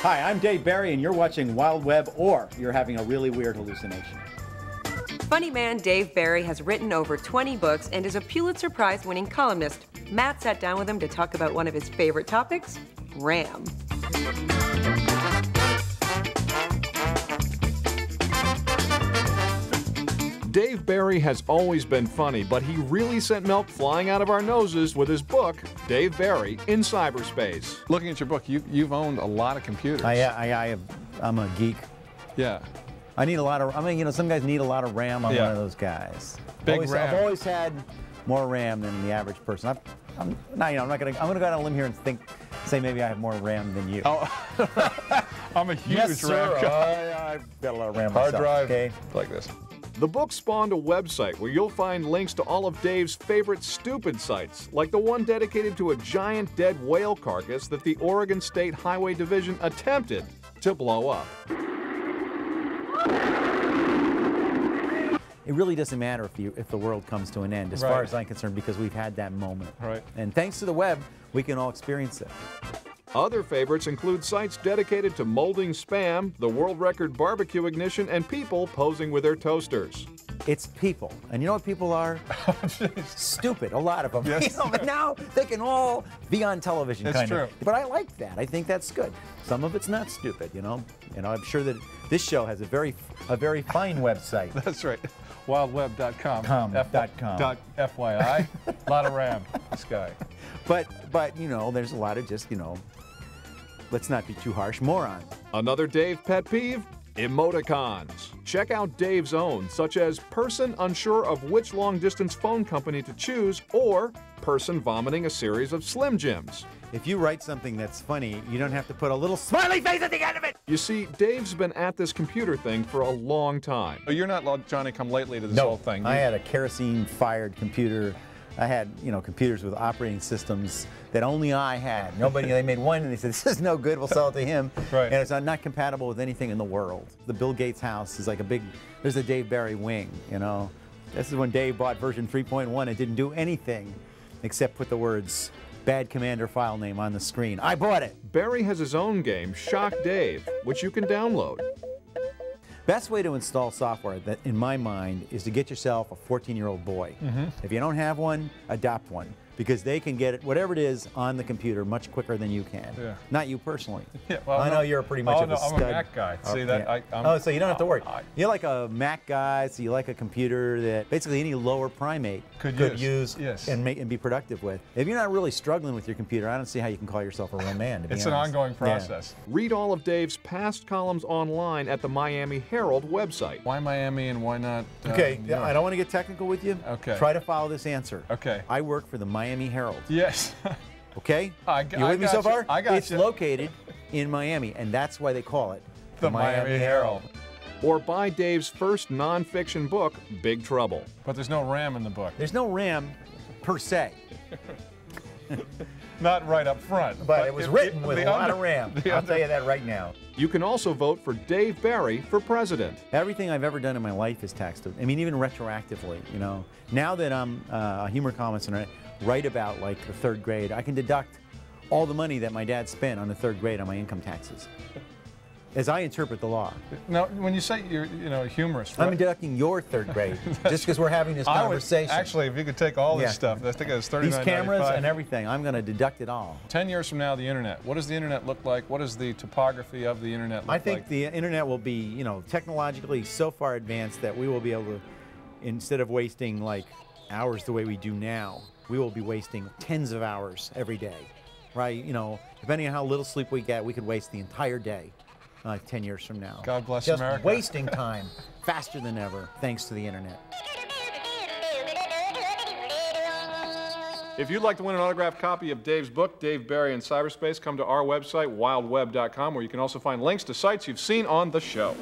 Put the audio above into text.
Hi, I'm Dave Barry, and you're watching Wild Web, or you're having a really weird hallucination. Funny man Dave Barry has written over 20 books and is a Pulitzer Prize-winning columnist. Matt sat down with him to talk about one of his favorite topics, RAM. Dave Barry has always been funny, but he really sent milk flying out of our noses with his book, Dave Barry in Cyberspace. Looking at your book, you've owned a lot of computers. I'm a geek. Yeah. I need a lot of, some guys need a lot of RAM. I'm one of those guys. Big RAM. I've always had more RAM than the average person. I'm gonna go out on a limb here and say maybe I have more RAM than you. Oh, I'm a huge yes, sir. RAM guy. I've got a lot of RAM Hard myself, drive, okay? like this. The book spawned a website where you'll find links to all of Dave's favorite stupid sites, like the one dedicated to a giant dead whale carcass that the Oregon State Highway Division attempted to blow up. It really doesn't matter if the world comes to an end, as far as I'm concerned, because we've had that moment. Right. And thanks to the web, we can all experience it. Other favorites include sites dedicated to molding spam, the world record barbecue ignition, and people posing with their toasters. It's people. And you know what people are? Stupid, a lot of them. Yes. But now they can all be on television, That's true. But I like that. I think that's good. Some of it's not stupid, And I'm sure that this show has a very fine website. That's right. Wildweb.com. FYI. A lot of RAM, this guy. But there's a lot of just, let's not be too harsh, moron. Another Dave pet peeve? Emoticons. Check out Dave's own, such as person unsure of which long-distance phone company to choose, or person vomiting a series of Slim Jims. If you write something that's funny, you don't have to put a little smiley face at the end of it. You see, Dave's been at this computer thing for a long time. Oh, you're not Johnny-come-lately to this whole thing. I had a kerosene-fired computer. I had, computers with operating systems that only I had. They made one and they said, this is no good, we'll sell it to him. Right. And it's not compatible with anything in the world. The Bill Gates house is like there's a Dave Barry wing, This is when Dave bought version 3.1. It didn't do anything except put the words, bad commander file name on the screen. I bought it. Barry has his own game, Shock Dave, which you can download. Best way to install software, that in my mind, is to get yourself a 14-year-old boy. If you don't have one, adopt one, because they can get it, whatever it is, on the computer much quicker than you can. Yeah. Not you personally. Yeah, well, I know you're pretty much of a stud. I'm a Mac guy. See that? Yeah. So you don't have to worry. You're like a Mac guy, so you like a computer that basically any lower primate could use yes. and be productive with. If you're not really struggling with your computer, I don't see how you can call yourself a real man, to be It's honest. an ongoing process. Yeah. Read all of Dave's past columns online at the Miami Herald website. Why Miami and why not Okay, New York? I don't want to get technical with you. Okay. Try to follow this answer. Okay. I work for the Miami Herald. Yes. Okay? You with me so far? It's located in Miami, and that's why they call it the Miami Herald. Or buy Dave's first nonfiction book, Big Trouble. But there's no RAM in the book. There's no RAM per se. Not right up front. But it was written with a lot of RAM. I'll tell you that right now. You can also vote for Dave Barry for president. Everything I've ever done in my life is taxed. I mean, even retroactively, Now that I'm a humor columnist and I write about, like, the third grade, I can deduct all the money that my dad spent on the third grade on my income taxes, as I interpret the law. Now, when you say you're, a humorist, right? I'm deducting your third grade, just because we're having this conversation. Actually, if you could take all this stuff, I think it was $39.95. These cameras and everything, I'm going to deduct it all. 10 years from now, the internet. What does the internet look like? What does the topography of the internet look like? I think the internet will be, technologically so far advanced that we will be able to, instead of wasting like hours the way we do now, we will be wasting tens of hours every day, right? Depending on how little sleep we get, we could waste the entire day. 10 years from now. God bless Just America. Wasting time faster than ever, thanks to the internet. If you'd like to win an autographed copy of Dave's book, Dave Barry in Cyberspace, come to our website, wildweb.com, where you can also find links to sites you've seen on the show.